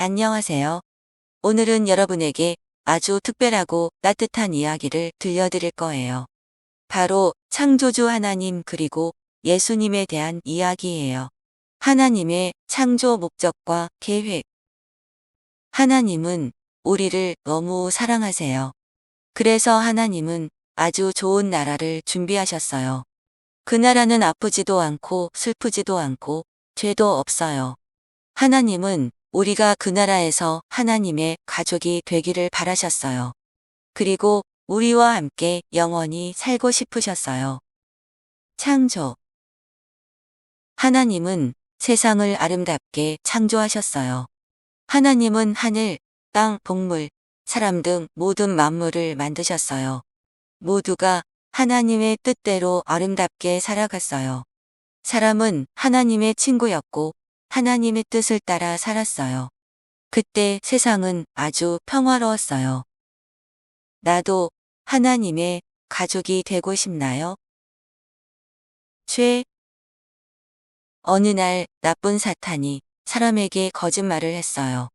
안녕하세요. 오늘은 여러분에게 아주 특별하고 따뜻한 이야기를 들려드릴 거예요. 바로 창조주 하나님 그리고 예수님에 대한 이야기예요. 하나님의 창조 목적과 계획. 하나님은 우리를 너무 사랑하세요. 그래서 하나님은 아주 좋은 나라를 준비하셨어요. 그 나라는 아프지도 않고 슬프지도 않고 죄도 없어요. 하나님은 우리가 그 나라에서 하나님의 가족이 되기를 바라셨어요. 그리고 우리와 함께 영원히 살고 싶으셨어요. 창조. 하나님은 세상을 아름답게 창조하셨어요. 하나님은 하늘, 땅, 동물, 사람 등 모든 만물을 만드셨어요. 모두가 하나님의 뜻대로 아름답게 살아갔어요. 사람은 하나님의 친구였고 하나님의 뜻을 따라 살았어요. 그때 세상은 아주 평화로웠어요. 나도 하나님의 가족이 되고 싶나요? 죄. 어느 날 나쁜 사탄이 사람에게 거짓말을 했어요.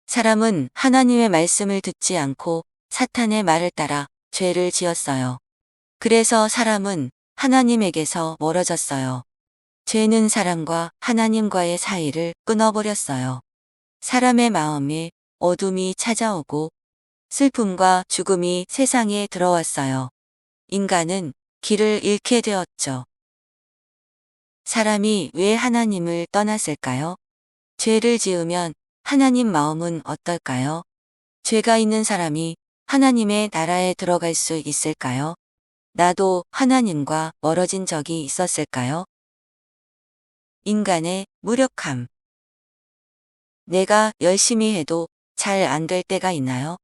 사람은 하나님의 말씀을 듣지 않고 사탄의 말을 따라 죄를 지었어요. 그래서 사람은 하나님에게서 멀어졌어요. 죄는 사람과 하나님과의 사이를 끊어버렸어요. 사람의 마음에 어둠이 찾아오고 슬픔과 죽음이 세상에 들어왔어요. 인간은 길을 잃게 되었죠. 사람이 왜 하나님을 떠났을까요? 죄를 지으면 하나님 마음은 어떨까요? 죄가 있는 사람이 하나님의 나라에 들어갈 수 있을까요? 나도 하나님과 멀어진 적이 있었을까요? 인간의 무력함. 내가 열심히 해도 잘 안 될 때가 있나요?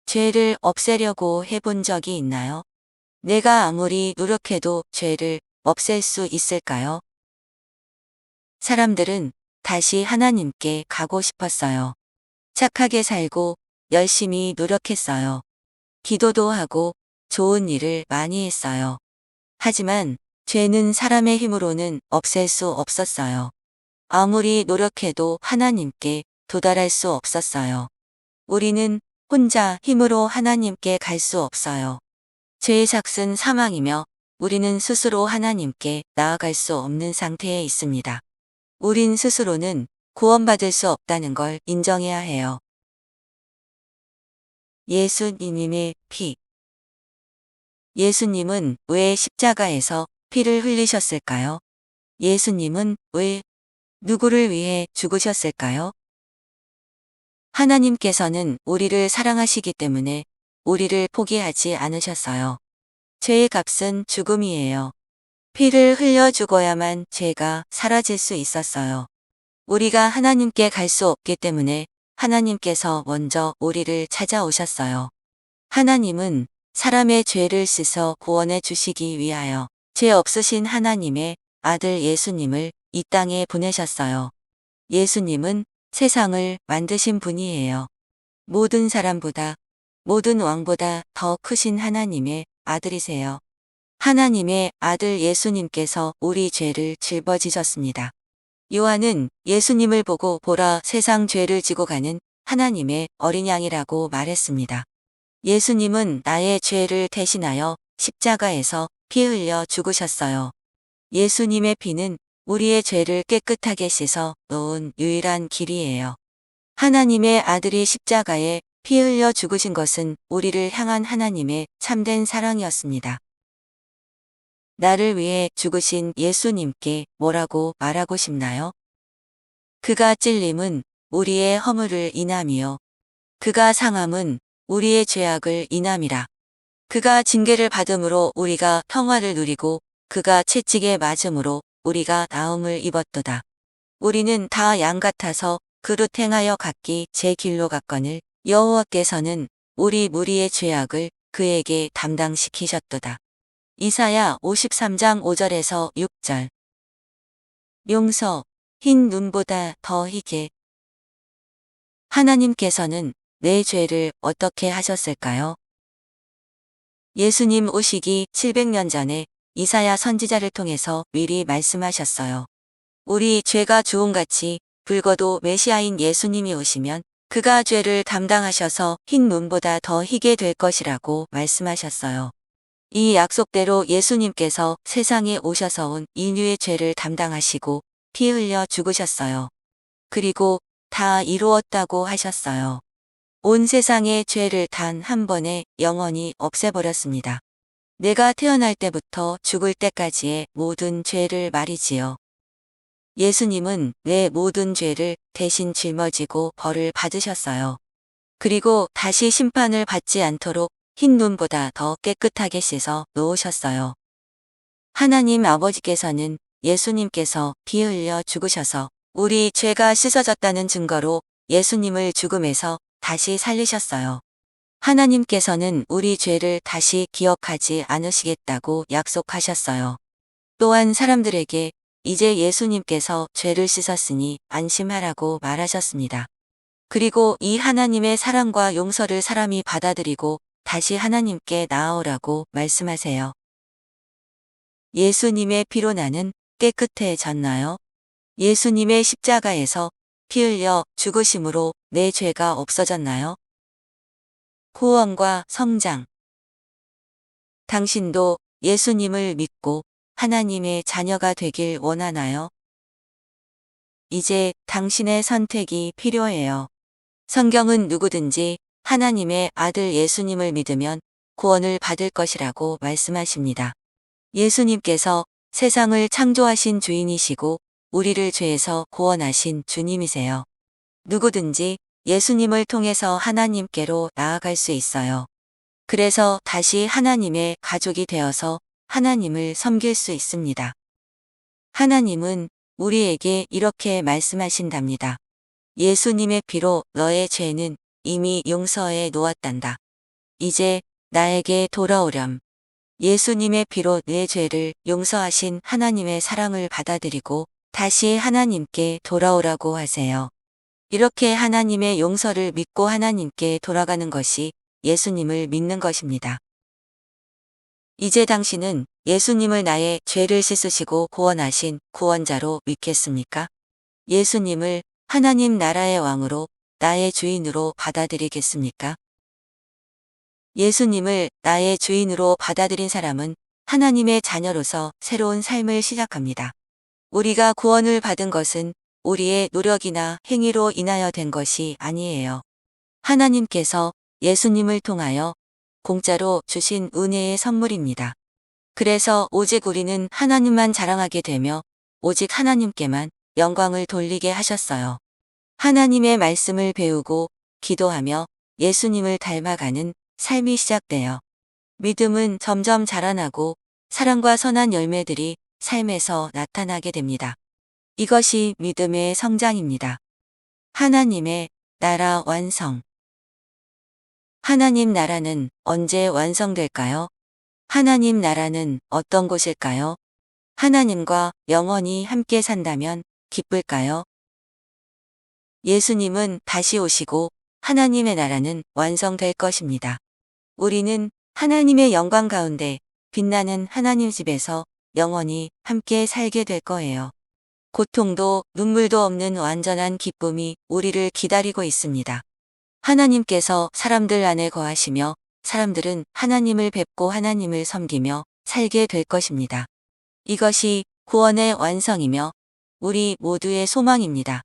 죄를 없애려고 해본 적이 있나요? 내가 아무리 노력해도 죄를 없앨 수 있을까요? 사람들은 다시 하나님께 가고 싶었어요. 착하게 살고 열심히 노력했어요. 기도도 하고 좋은 일을 많이 했어요. 하지만 죄는 사람의 힘으로는 없앨 수 없었어요. 아무리 노력해도 하나님께 도달할 수 없었어요. 우리는 혼자 힘으로 하나님께 갈 수 없어요. 죄의 삭은 사망이며 우리는 스스로 하나님께 나아갈 수 없는 상태에 있습니다. 우린 스스로는 구원받을 수 없다는 걸 인정해야 해요. 예수님의 피. 예수님은 왜 십자가에서 피를 흘리셨을까요? 예수님은 왜 누구를 위해 죽으셨을까요? 하나님께서는 우리를 사랑하시기 때문에 우리를 포기하지 않으셨어요. 죄의 값은 죽음이에요. 피를 흘려 죽어야만 죄가 사라질 수 있었어요. 우리가 하나님께 갈 수 없기 때문에 하나님께서 먼저 우리를 찾아오셨어요. 하나님은 사람의 죄를 씻어 구원해 주시기 위하여 죄 없으신 하나님의 아들 예수님을 이 땅에 보내셨어요. 예수님은 세상을 만드신 분이에요. 모든 사람보다, 모든 왕보다 더 크신 하나님의 아들이세요. 하나님의 아들 예수님께서 우리 죄를 짊어지셨습니다. 요한은 예수님을 보고 보라 세상 죄를 지고 가는 하나님의 어린 양이라고 말했습니다. 예수님은 나의 죄를 대신하여 십자가에서 피 흘려 죽으셨어요. 예수님의 피는 우리의 죄를 깨끗하게 씻어 놓은 유일한 길이에요. 하나님의 아들이 십자가에 피 흘려 죽으신 것은 우리를 향한 하나님의 참된 사랑이었습니다. 나를 위해 죽으신 예수님께 뭐라고 말하고 싶나요? 그가 찔림은 우리의 허물을 인함이요. 그가 상함은 우리의 죄악을 인함이라. 그가 징계를 받음으로 우리가 평화를 누리고 그가 채찍에 맞음으로 우리가 나음을 입었도다. 우리는 다 양 같아서 그릇 행하여 각기 제 길로 갔거늘 여호와께서는 우리 무리의 죄악을 그에게 담당시키셨도다. 이사야 53장 5절에서 6절. 용서, 흰 눈보다 더 희게. 하나님께서는 내 죄를 어떻게 하셨을까요? 예수님 오시기 700년 전에 이사야 선지자를 통해서 미리 말씀하셨어요. 우리 죄가 주홍같이 붉어도 메시아인 예수님이 오시면 그가 죄를 담당하셔서 흰 눈보다 더 희게 될 것이라고 말씀하셨어요. 이 약속대로 예수님께서 세상에 오셔서 온 인류의 죄를 담당하시고 피 흘려 죽으셨어요. 그리고 다 이루었다고 하셨어요. 온 세상의 죄를 단 한 번에 영원히 없애버렸습니다. 내가 태어날 때부터 죽을 때까지의 모든 죄를 말이지요. 예수님은 내 모든 죄를 대신 짊어지고 벌을 받으셨어요. 그리고 다시 심판을 받지 않도록 흰 눈보다 더 깨끗하게 씻어 놓으셨어요. 하나님 아버지께서는 예수님께서 피 흘려 죽으셔서 우리 죄가 씻어졌다는 증거로 예수님을 죽음에서 다시 살리셨어요. 하나님께서는 우리 죄를 다시 기억하지 않으시겠다고 약속하셨어요. 또한 사람들에게 이제 예수님께서 죄를 씻었으니 안심하라고 말하셨습니다. 그리고 이 하나님의 사랑과 용서를 사람이 받아들이고 다시 하나님께 나아오라고 말씀하세요. 예수님의 피로 나는 깨끗해졌나요? 예수님의 십자가에서 피 흘려 죽으심으로 내 죄가 없어졌나요? 후원과 성장. 당신도 예수님을 믿고 하나님의 자녀가 되길 원하나요? 이제 당신의 선택이 필요해요. 성경은 누구든지 하나님의 아들 예수님을 믿으면 구원을 받을 것이라고 말씀하십니다. 예수님께서 세상을 창조하신 주인이시고 우리를 죄에서 구원하신 주님이세요. 누구든지 예수님을 통해서 하나님께로 나아갈 수 있어요. 그래서 다시 하나님의 가족이 되어서 하나님을 섬길 수 있습니다. 하나님은 우리에게 이렇게 말씀하신답니다. 예수님의 피로 너의 죄는 이미 용서해 놓았단다. 이제 나에게 돌아오렴. 예수님의 피로 내 죄를 용서하신 하나님의 사랑을 받아들이고 다시 하나님께 돌아오라고 하세요. 이렇게 하나님의 용서를 믿고 하나님께 돌아가는 것이 예수님을 믿는 것입니다. 이제 당신은 예수님을 나의 죄를 씻으시고 구원하신 구원자로 믿겠습니까? 예수님을 하나님 나라의 왕으로 나의 주인으로 받아들이겠습니까? 예수님을 나의 주인으로 받아들인 사람은 하나님의 자녀로서 새로운 삶을 시작합니다. 우리가 구원을 받은 것은 우리의 노력이나 행위로 인하여 된 것이 아니에요. 하나님께서 예수님을 통하여 공짜로 주신 은혜의 선물입니다. 그래서 오직 우리는 하나님만 자랑하게 되며 오직 하나님께만 영광을 돌리게 하셨어요. 하나님의 말씀을 배우고 기도하며 예수님을 닮아가는 삶이 시작돼요. 믿음은 점점 자라나고 사랑과 선한 열매들이 삶에서 나타나게 됩니다. 이것이 믿음의 성장입니다. 하나님의 나라 완성. 하나님 나라는 언제 완성될까요? 하나님 나라는 어떤 곳일까요? 하나님과 영원히 함께 산다면 기쁠까요? 예수님은 다시 오시고 하나님의 나라는 완성될 것입니다. 우리는 하나님의 영광 가운데 빛나는 하나님 집에서 영원히 함께 살게 될 거예요. 고통도 눈물도 없는 완전한 기쁨이 우리를 기다리고 있습니다. 하나님께서 사람들 안에 거하시며 사람들은 하나님을 뵙고 하나님을 섬기며 살게 될 것입니다. 이것이 구원의 완성이며 우리 모두의 소망입니다.